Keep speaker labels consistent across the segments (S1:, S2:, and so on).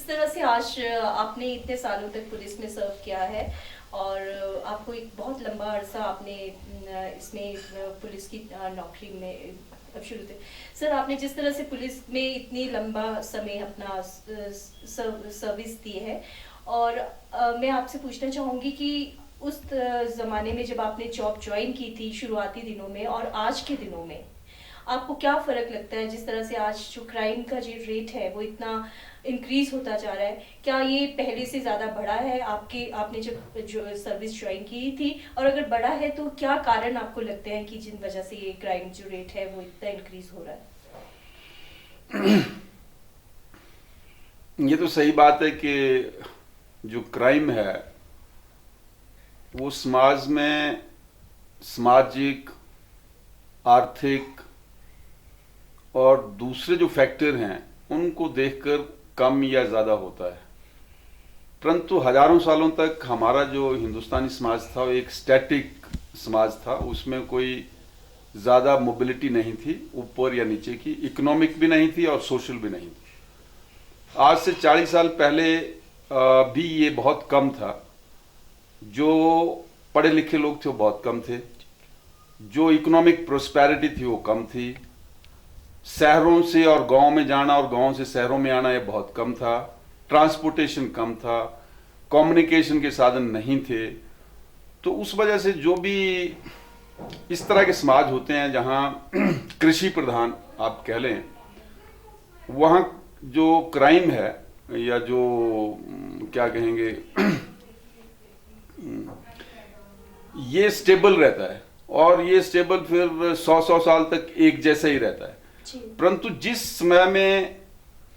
S1: जिस तरह से आज आपने इतने सालों तक पुलिस में सर्व किया है और आपको एक बहुत लंबा अरसा आपने इसमें पुलिस की नौकरी में अब शुरू थे। सर, आपने जिस तरह से पुलिस में इतनी लंबा समय अपना सर्विस दी है और मैं आपसे पूछना चाहूँगी कि उस ज़माने में जब आपने जॉब ज्वाइन की थी शुरुआती दिनों में और आज के दिनों में आपको क्या फ़र्क लगता है? जिस तरह से आज जो क्राइम का जो रेट है वो इतना इंक्रीज होता जा रहा है, क्या ये पहले से ज़्यादा बढ़ा है आपने जब जो सर्विस ज्वाइन की थी? और अगर बढ़ा है तो क्या कारण आपको लगते हैं कि जिन वजह से ये क्राइम जो रेट है वो इतना इंक्रीज हो रहा है?
S2: ये तो सही बात है कि जो क्राइम है वो समाज में सामाजिक, आर्थिक और दूसरे जो फैक्टर हैं उनको देखकर कम या ज़्यादा होता है। परंतु हजारों सालों तक हमारा जो हिंदुस्तानी समाज था वो एक स्टैटिक समाज था, उसमें कोई ज़्यादा मोबिलिटी नहीं थी ऊपर या नीचे की, इकोनॉमिक भी नहीं थी और सोशल भी नहीं थी। आज से 40 साल पहले भी ये बहुत कम था। जो पढ़े लिखे लोग थे वो बहुत कम थे, जो इकोनॉमिक प्रोस्पेरिटी थी वो कम थी, शहरों से और गांव में जाना और गांव से शहरों में आना ये बहुत कम था, ट्रांसपोर्टेशन कम था, कम्युनिकेशन के साधन नहीं थे। तो उस वजह से जो भी इस तरह के समाज होते हैं जहां कृषि प्रधान आप कह लें, वहां जो क्राइम है या जो क्या कहेंगे ये स्टेबल रहता है और ये स्टेबल फिर 100 साल तक एक जैसा ही रहता है। परंतु जिस समय में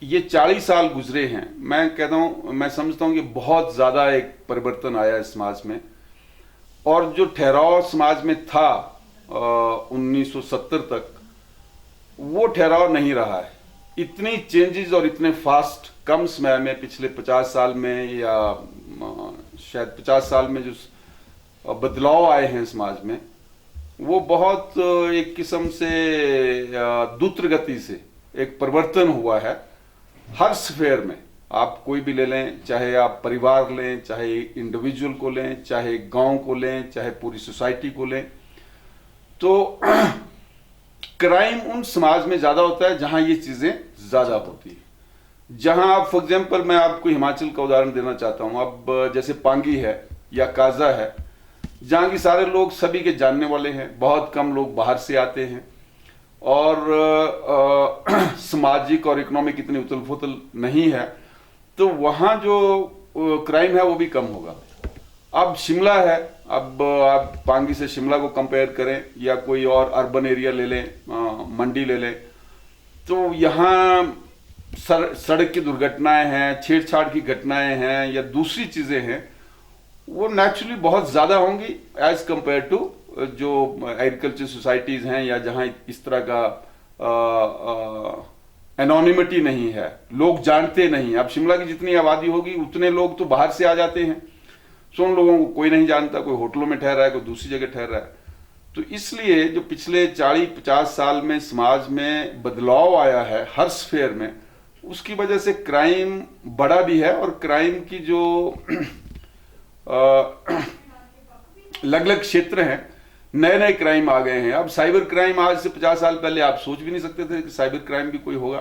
S2: ये 40 साल गुजरे हैं, मैं कहता हूं, मैं समझता हूं कि बहुत ज्यादा एक परिवर्तन आया है समाज में। और जो ठहराव समाज में था 1970 तक, वो ठहराव नहीं रहा है। इतनी चेंजेस और इतने फास्ट कम समय में पिछले 50 साल में या शायद 50 साल में जो बदलाव आए हैं समाज में, वो बहुत एक किस्म से द्रुत गति से एक परिवर्तन हुआ है हर स्फेयर में। आप कोई भी ले लें, चाहे आप परिवार लें, चाहे इंडिविजुअल को लें, चाहे गांव को लें, चाहे पूरी सोसाइटी को लें, तो क्राइम उन समाज में ज्यादा होता है जहां ये चीजें ज्यादा होती है। जहां आप फॉर एग्जांपल मैं आपको हिमाचल का उदाहरण देना चाहता हूं। अब जैसे पांगी है या काजा है, जहां की सारे लोग सभी के जानने वाले हैं, बहुत कम लोग बाहर से आते हैं और सामाजिक और इकोनॉमिक इतनी उथल पुथल नहीं है, तो वहां जो क्राइम है वो भी कम होगा। अब शिमला है, अब आप पांगी से शिमला को कंपेयर करें या कोई और अर्बन एरिया ले लें, मंडी ले लें, तो यहाँ सड़क की दुर्घटनाएं हैं, छेड़छाड़ की घटनाएं हैं या दूसरी चीजें हैं, वो नेचुरली बहुत ज्यादा होंगी एज कंपेयर टू जो एग्रीकल्चर सोसाइटीज हैं या जहां इस तरह का एनोनिमिटी नहीं है, लोग जानते नहीं। अब शिमला की जितनी आबादी होगी उतने लोग तो बाहर से आ जाते हैं, सो उन लोगों को कोई नहीं जानता, कोई होटलों में ठहर रहा है, कोई दूसरी जगह ठहर रहा है। तो इसलिए जो पिछले 40-50 साल में समाज में बदलाव आया है हर स्फेयर में, उसकी वजह से क्राइम बढ़ा भी है। और क्राइम की जो अलग अलग क्षेत्र हैं, नए नए क्राइम आ गए हैं। अब साइबर क्राइम आज से 50 साल पहले आप सोच भी नहीं सकते थे कि साइबर क्राइम भी कोई होगा।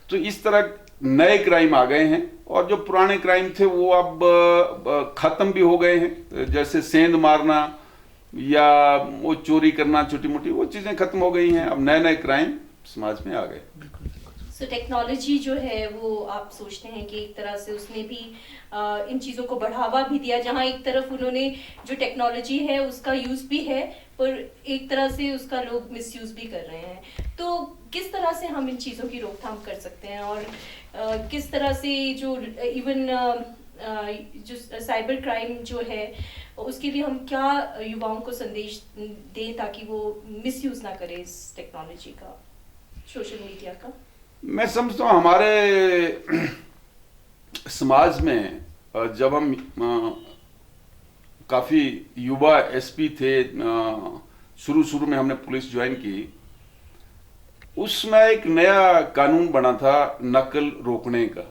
S2: तो इस तरह नए क्राइम आ गए हैं और जो पुराने क्राइम थे वो अब खत्म भी हो गए हैं। जैसे सेंध मारना या वो चोरी करना, छोटी मोटी वो चीजें खत्म हो गई हैं। अब नए नए क्राइम समाज में आ गए।
S1: सो टेक्नोलॉजी जो है वो आप सोचते हैं कि एक तरह से उसने भी इन चीज़ों को बढ़ावा भी दिया, जहां एक तरफ उन्होंने जो टेक्नोलॉजी है उसका यूज़ भी है पर एक तरह से उसका लोग मिसयूज़ भी कर रहे हैं। तो किस तरह से हम इन चीज़ों की रोकथाम कर सकते हैं और किस तरह से जो इवन जो साइबर क्राइम जो है उसके लिए हम क्या युवाओं को संदेश दें ताकि वो मिसयूज़ ना करें इस टेक्नोलॉजी का, सोशल मीडिया का?
S2: मैं समझता हूँ हमारे समाज में जब हम काफी युवा एसपी थे, शुरू में हमने पुलिस ज्वाइन की, उसमें एक नया कानून बना था नकल रोकने का।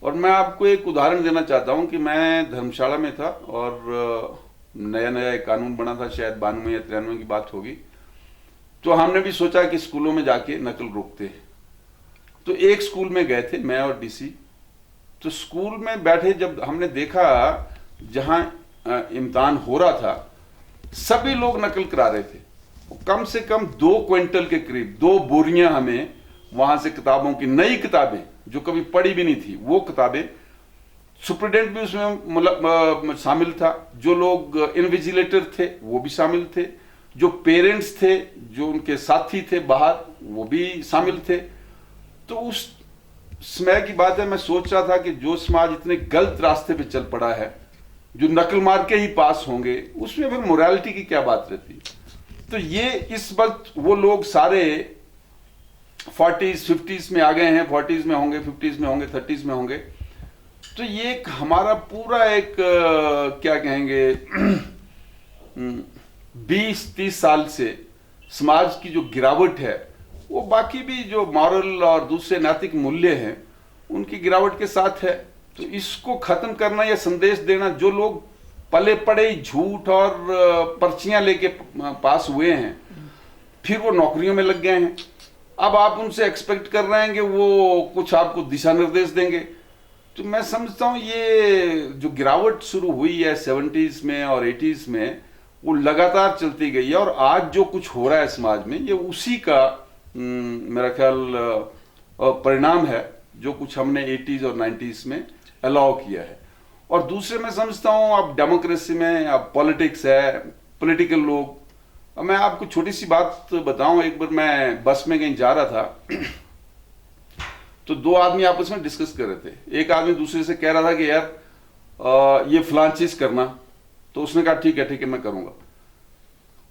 S2: और मैं आपको एक उदाहरण देना चाहता हूं कि मैं धर्मशाला में था और नया नया एक कानून बना था, शायद 92 या 93 की बात होगी। तो हमने भी सोचा कि स्कूलों में जाके नकल रोकते हैं। तो एक स्कूल में गए थे, मैं और डीसी। तो स्कूल में बैठे जब हमने देखा, जहां इम्तिहान हो रहा था, सभी लोग नकल करा रहे थे। कम से कम 2 क्विंटल के करीब, 2 बोरियां हमें वहां से किताबों की, नई किताबें जो कभी पढ़ी भी नहीं थी, वो किताबें। सुप्रिटेंडेंट भी उसमें शामिल था, जो लोग इन्विजिलेटर थे वो भी शामिल थे, जो पेरेंट्स थे, जो उनके साथी थे बाहर, वो भी शामिल थे। तो उस समय की बात है, मैं सोच रहा था कि जो समाज इतने गलत रास्ते पे चल पड़ा है, जो नकल मार के ही पास होंगे, उसमें फिर मोरालिटी की क्या बात रहती। तो ये इस वक्त वो लोग सारे 40s 50s में आ गए हैं, 40s में होंगे, 50s में होंगे, 30s में होंगे। तो ये एक हमारा पूरा एक क्या कहेंगे 20-30 साल से समाज की जो गिरावट है, वो बाकी भी जो मॉरल और दूसरे नैतिक मूल्य हैं उनकी गिरावट के साथ है। तो इसको खत्म करना या संदेश देना, जो लोग पले पड़े झूठ और पर्चियां लेके पास हुए हैं, फिर वो नौकरियों में लग गए हैं, अब आप उनसे एक्सपेक्ट कर रहे हैं कि वो कुछ आपको दिशा निर्देश देंगे। तो मैं समझता हूं ये जो गिरावट शुरू हुई है 70s में और 80s में, वो लगातार चलती गई है। और आज जो कुछ हो रहा है समाज में, ये उसी का मेरा ख्याल परिणाम है, जो कुछ हमने 80s और 90s में अलाउ किया है। और दूसरे मैं समझता हूं अब डेमोक्रेसी में, अब पॉलिटिक्स है, पॉलिटिकल लोग। अब मैं आपको छोटी सी बात बताऊं, एक बार मैं बस में कहीं जा रहा था तो 2 आदमी आपस में डिस्कस कर रहे थे। एक आदमी दूसरे से कह रहा था कि यार ये फलां चीज करना, तो उसने कहा ठीक है मैं करूंगा।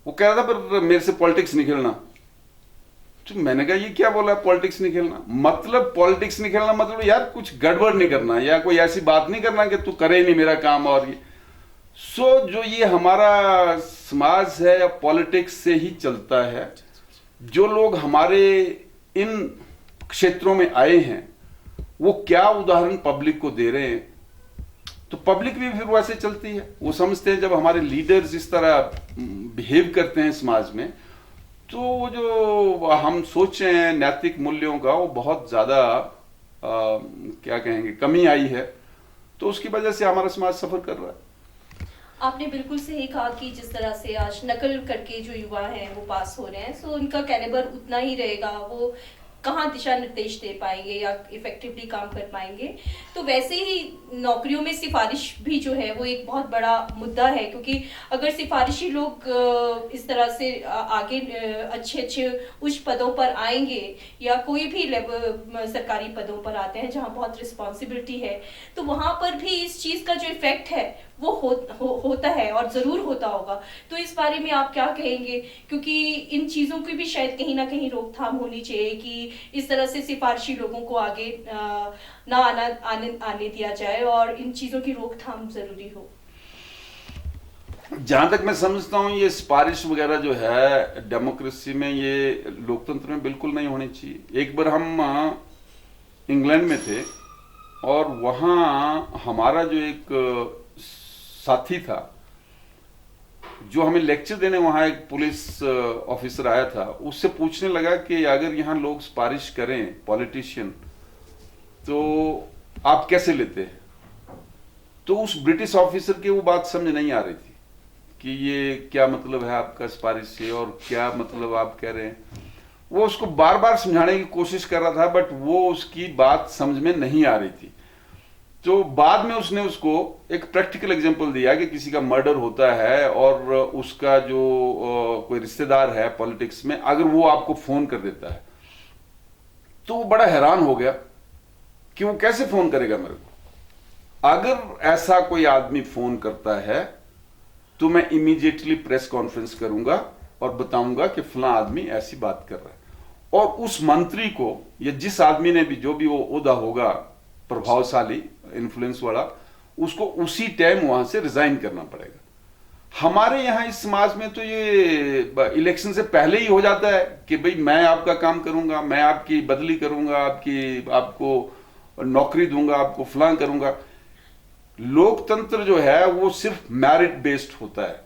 S2: वो कह रहा था पर मेरे से पॉलिटिक्स नहीं खेलना। तो मैंने कहा ये क्या बोला पॉलिटिक्स नहीं खेलना? मतलब पॉलिटिक्स नहीं खेलना मतलब यार कुछ गड़बड़ नहीं करना, या कोई ऐसी बात नहीं करना कि तू करे नहीं मेरा काम। और ये जो ये हमारा समाज है या पॉलिटिक्स से ही चलता है। जो लोग हमारे इन क्षेत्रों में आए हैं, वो क्या उदाहरण पब्लिक को दे रहे हैं, तो पब्लिक भी फिर वैसे चलती है। वो समझते हैं जब हमारे लीडर्स इस तरह बिहेव करते हैं समाज में, तो वो जो हम सोच रहे हैं नैतिक मूल्यों का, वो बहुत ज्यादा क्या कहेंगे कमी आई है। तो उसकी वजह से हमारा समाज सफर कर रहा है।
S1: आपने बिल्कुल सही कहा कि जिस तरह से आज नकल करके जो युवा हैं वो पास हो रहे हैं, सो उनका कैलिबर उतना ही रहेगा, वो कहाँ दिशा निर्देश दे पाएंगे या इफेक्टिवली काम कर पाएंगे। तो वैसे ही नौकरियों में सिफारिश भी जो है वो एक बहुत बड़ा मुद्दा है, क्योंकि अगर सिफारिशी लोग इस तरह से आगे अच्छे उच्च पदों पर आएंगे, या कोई भी सरकारी पदों पर आते हैं जहाँ बहुत रिस्पॉन्सिबिलिटी है, तो वहाँ पर भी इस चीज़ का जो इफेक्ट है वो होता है और ज़रूर होता होगा। तो इस बारे में आप क्या कहेंगे? क्योंकि इन चीज़ों की भी शायद कहीं ना कहीं रोकथाम होनी चाहिए कि इस तरह से सिफारिशी लोगों को आगे ना आने दिया जाए, और इन चीज़ों की रोकथाम ज़रूरी हो।
S2: जहां तक मैं समझता हूं ये सिफारिश वगैरह जो है डेमोक्रेसी में, ये लोकतंत्र में बिल्कुल नहीं होनी चाहिए। एक बार हम इंग्लैंड में थे और वहां हमारा जो एक साथी था, जो हमें लेक्चर देने वहां एक पुलिस ऑफिसर आया था, उससे पूछने लगा कि अगर यहाँ लोग सिफारिश करें पॉलिटिशियन, तो आप कैसे लेते हैं? तो उस ब्रिटिश ऑफिसर की वो बात समझ नहीं आ रही थी कि ये क्या मतलब है आपका सिफारिश से, और क्या मतलब आप कह रहे हैं। वो उसको बार बार समझाने की कोशिश कर रहा था, बट वो उसकी बात समझ में नहीं आ रही थी। तो बाद में उसने उसको एक प्रैक्टिकल एग्जांपल दिया कि किसी का मर्डर होता है और उसका जो कोई रिश्तेदार है पॉलिटिक्स में, अगर वो आपको फोन कर देता है, तो वो बड़ा हैरान हो गया कि वो कैसे फोन करेगा मेरे को। अगर ऐसा कोई आदमी फोन करता है तो मैं इमीडिएटली प्रेस कॉन्फ्रेंस करूंगा और बताऊंगा कि फलां आदमी ऐसी बात कर रहा है, और उस मंत्री को या जिस आदमी ने भी, जो भी वो ओहदा होगा प्रभावशाली इन्फ्लुएंस वाला, उसको उसी टाइम वहां से रिजाइन करना पड़ेगा। हमारे यहाँ इस समाज में तो ये इलेक्शन से पहले ही हो जाता है कि भाई मैं आपका काम करूंगा, मैं आपकी बदली करूंगा, आपको नौकरी दूंगा आपको, फलां करूंगा। लोकतंत्र जो है वो सिर्फ मेरिट बेस्ड होता है,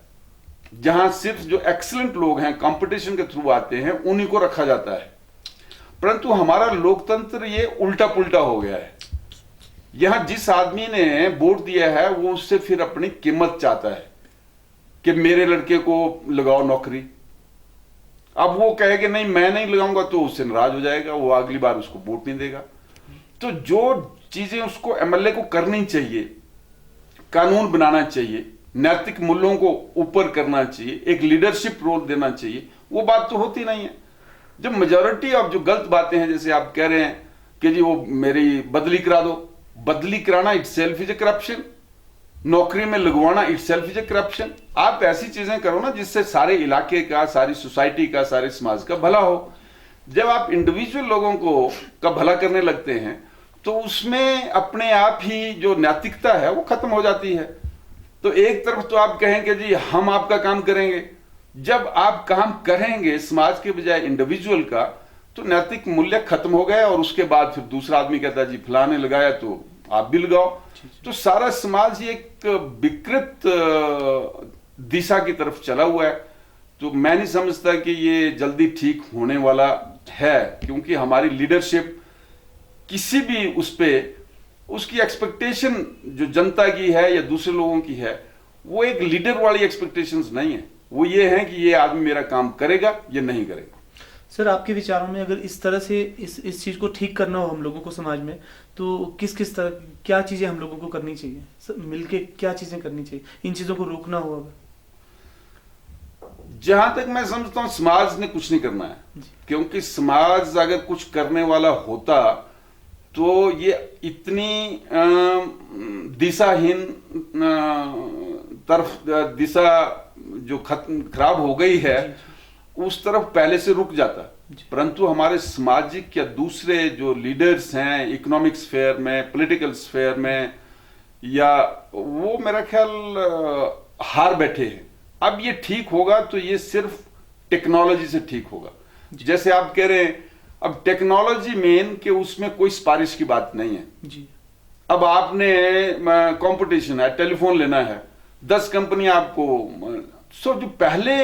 S2: जहां सिर्फ जो एक्सीलेंट लोग हैं कंपटीशन के थ्रू आते हैं उन्हीं को रखा जाता है। परंतु हमारा लोकतंत्र ये उल्टा पुल्टा हो गया है। यहां जिस आदमी ने वोट दिया है वो उससे फिर अपनी कीमत चाहता है कि मेरे लड़के को लगाओ नौकरी। अब वो कहे कि नहीं मैं नहीं लगाऊंगा तो उससे नाराज हो जाएगा, वो अगली बार उसको वोट नहीं देगा। तो जो चीजें उसको एमएलए को करनी चाहिए, कानून बनाना चाहिए, नैतिक मूल्यों को ऊपर करना चाहिए, एक लीडरशिप रोल देना चाहिए, वो बात तो होती नहीं है। जब मेजॉरिटी ऑफ जो गलत बातें हैं, जैसे आप कह रहे हैं कि जी वो मेरी बदली करा दो, बदली कराना it self is a corruption, नौकरी में लगवाना it self is a corruption. आप ऐसी चीजें करो ना जिससे सारे इलाके का, सारी सोसाइटी का, सारे समाज का भला हो। जब आप इंडिविजुअल लोगों को का भला करने लगते हैं तो उसमें अपने आप ही जो नैतिकता है वो खत्म हो जाती है। तो एक तरफ तो आप कहेंगे जी हम आपका काम करेंगे, जब आप काम करेंगे समाज के बजाय इंडिविजुअल का तो नैतिक मूल्य खत्म हो गए, और उसके बाद फिर दूसरा आदमी कहता है जी फलाने लगाया तो आप भी लगाओ। तो सारा समाज एक विकृत दिशा की तरफ चला हुआ है। तो मैं नहीं समझता कि ये जल्दी ठीक होने वाला है, क्योंकि हमारी लीडरशिप किसी भी उस पे उसकी एक्सपेक्टेशन जो जनता की है या दूसरे लोगों की है वो एक लीडर वाली एक्सपेक्टेशंस नहीं है। वो ये है कि ये आदमी मेरा काम करेगा या नहीं करेगा।
S3: सर आपके विचारों में अगर इस तरह से इस चीज़ को ठीक करना हो हम लोगों को समाज में, तो किस तरह क्या चीज़ें हम लोगों को करनी चाहिए, मिलके क्या चीज़ें करनी चाहिए, इन चीज़ों को रोकना हो अगर?
S2: जहां तक मैं समझता हूं समाज ने कुछ नहीं करना है, क्योंकि समाज अगर कुछ करने वाला होता तो ये इतनी दिशाहीन तरफ दिशा जो खराब हो गई है उस तरफ पहले से रुक जाता। परंतु हमारे सामाजिक या दूसरे जो लीडर्स हैं इकोनॉमिक स्फेयर में, पॉलिटिकल स्फेयर में, या वो मेरा ख्याल हार बैठे हैं। अब ये ठीक होगा तो ये सिर्फ टेक्नोलॉजी से ठीक होगा। जैसे आप कह रहे हैं अब टेक्नोलॉजी मेन के उसमें कोई सिफारिश की बात नहीं है
S3: जी।
S2: अब आपने कंपटीशन है, टेलीफोन लेना है, 10 कंपनी आपको जो पहले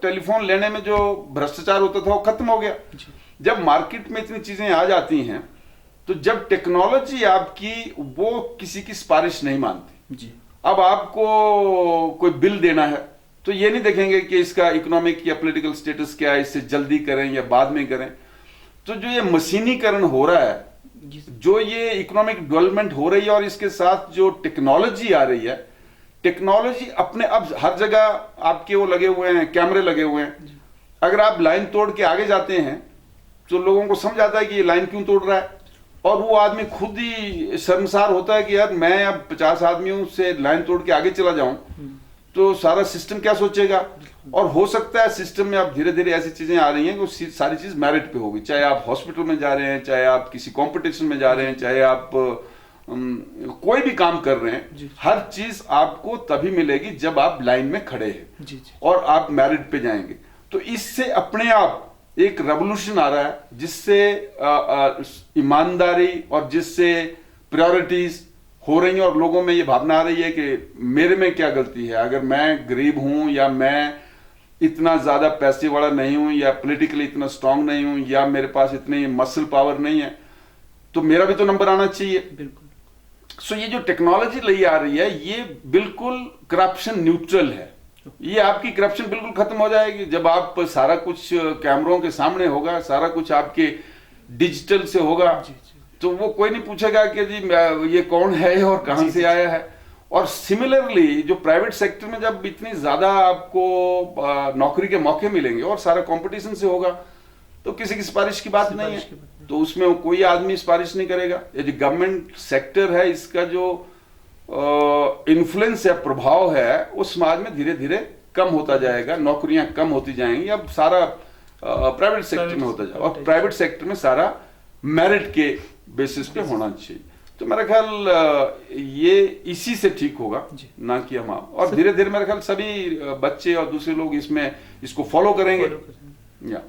S2: टेलीफोन लेने में जो भ्रष्टाचार होता था वो खत्म हो गया। जब मार्केट में इतनी चीजें आ जाती हैं तो जब टेक्नोलॉजी आपकी वो किसी की सिफारिश नहीं मानती
S3: जी।
S2: अब आपको कोई बिल देना है तो ये नहीं देखेंगे कि इसका इकोनॉमिक या पॉलिटिकल स्टेटस क्या है, इससे जल्दी करें या बाद में करें। तो जो ये मशीनीकरण हो रहा है, जो ये इकोनॉमिक डेवलपमेंट हो रही है और इसके साथ जो टेक्नोलॉजी आ रही है, टेक्नोलॉजी अपने अब हर जगह आपके वो लगे हुए हैं, कैमरे लगे हुए हैं। अगर आप लाइन तोड़ के आगे जाते हैं तो लोगों को समझ आता है कि ये लाइन क्यों तोड़ रहा है, और वो आदमी खुद ही शर्मसार होता है कि यार मैं अब 50 आदमियों से लाइन तोड़ के आगे चला जाऊं तो सारा सिस्टम क्या सोचेगा। और हो सकता है सिस्टम में अब धीरे धीरे ऐसी चीजें आ रही हैं कि सारी चीज मेरिट पे होगी, चाहे आप हॉस्पिटल में जा रहे हैं, चाहे आप किसी कंपटीशन में जा रहे हैं, चाहे आप कोई भी काम कर रहे हैं, हर चीज आपको तभी मिलेगी जब आप लाइन में खड़े हैं और आप मेरिट पे जाएंगे। तो इससे अपने आप एक रेवोल्यूशन आ रहा है जिससे ईमानदारी और जिससे प्रायोरिटीज हो रही हैं और लोगों में ये भावना आ रही है कि मेरे में क्या गलती है, अगर मैं गरीब हूं या मैं इतना ज्यादा पैसे वाला नहीं हूं या पॉलिटिकली इतना स्ट्रांग नहीं हूं या मेरे पास इतनी मसल पावर नहीं है तो मेरा भी तो नंबर आना चाहिए।
S3: बिल्कुल।
S2: सो ये जो टेक्नोलॉजी लाई आ रही है ये बिल्कुल करप्शन न्यूट्रल है। ये आपकी करप्शन बिल्कुल खत्म हो जाएगी जब आप सारा कुछ कैमरों के सामने होगा, सारा कुछ आपके डिजिटल से होगा। तो वो कोई नहीं पूछेगा कि जी ये कौन है और कहां से आया है। और सिमिलरली जो प्राइवेट सेक्टर में जब इतनी ज्यादा आपको नौकरी के मौके मिलेंगे और सारा कंपटीशन से होगा तो किसी की सिफारिश की बात नहीं है, तो उसमें कोई आदमी सिफारिश नहीं करेगा। ये जो गवर्नमेंट सेक्टर है इसका जो इन्फ्लुएंस है, प्रभाव है, वो समाज में धीरे धीरे कम होता जाएगा, नौकरियां कम होती जाएंगी। अब सारा प्राइवेट सेक्टर में होता जाएगा और प्राइवेट सेक्टर में सारा मेरिट के बेसिस पे होना चाहिए। तो मेरा ख्याल ये इसी से ठीक होगा, ना कि हम आप। और धीरे धीरे मेरा ख्याल सभी बच्चे और दूसरे लोग इसको फॉलो करेंगे। या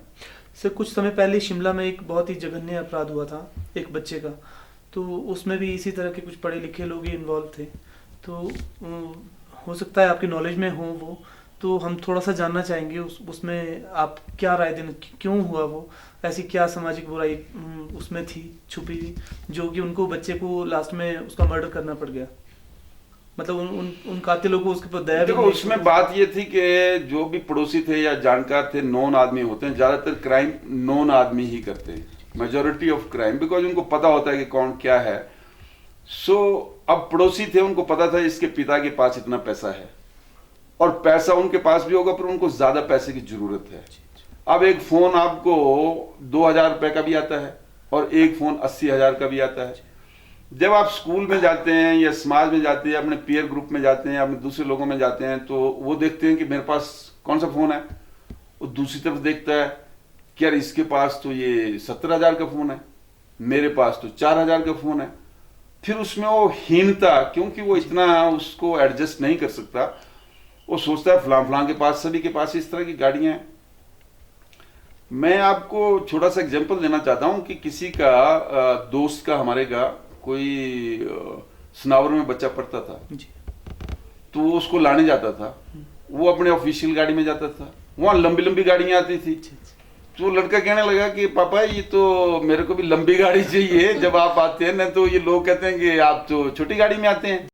S3: सर कुछ समय पहले शिमला में एक बहुत ही जघन्य अपराध हुआ था एक बच्चे का, तो उसमें भी इसी तरह के कुछ पढ़े लिखे लोग ही इन्वॉल्व थे। तो हो सकता है आपकी नॉलेज में हो वो, तो हम थोड़ा सा जानना चाहेंगे उसमें आप क्या राय देना, क्यों हुआ वो, ऐसी क्या सामाजिक बुराई उसमें थी छुपी हुई, जो कि उनको बच्चे को लास्ट में उसका मर्डर करना पड़ गया। मतलब उन कातिलों को उसके ऊपर दया भी
S2: देखो
S3: नहीं
S2: उसमें बात ये थी कि जो भी पड़ोसी थे या जानकार थे, नॉन आदमी होते हैं, ज्यादातर क्राइम नॉन आदमी ही करते हैं, मेजोरिटी ऑफ क्राइम, बिकॉज उनको पता होता है कि कौन क्या है। सो अब पड़ोसी थे, उनको पता था इसके पिता के पास इतना पैसा है, और पैसा उनके पास भी होगा, पर उनको ज्यादा पैसे की जरूरत है। अब एक फोन आपको 2000 रुपए का भी आता है और एक फोन 80,000 का भी आता है। जब आप स्कूल में जाते हैं या समाज में जाते हैं, अपने पीयर ग्रुप में जाते हैं, अपने दूसरे लोगों में जाते हैं, तो वो देखते हैं कि मेरे पास कौन सा फोन है, वो दूसरी तरफ देखता है कि यार इसके पास तो ये 17,000 का फोन है, मेरे पास तो 4,000 का फोन है। फिर उसमें वो हीनता, क्योंकि वो इतना उसको एडजस्ट नहीं कर सकता, वो सोचता है फलां फलां के पास, सभी के पास इस तरह की गाड़ियां हैं। मैं आपको छोटा सा एग्जांपल देना चाहता हूं कि किसी का दोस्त का, हमारे का कोई सनावर में बच्चा पढ़ता था, तो वो उसको लाने जाता था, वो अपने ऑफिशियल गाड़ी में जाता था, वहां लंबी लंबी गाड़ियां आती थी। तो लड़का कहने लगा कि पापा ये तो मेरे को भी लंबी गाड़ी चाहिए, जब आप आते हैं ना तो ये लोग कहते हैं कि आप तो छोटी गाड़ी में आते हैं।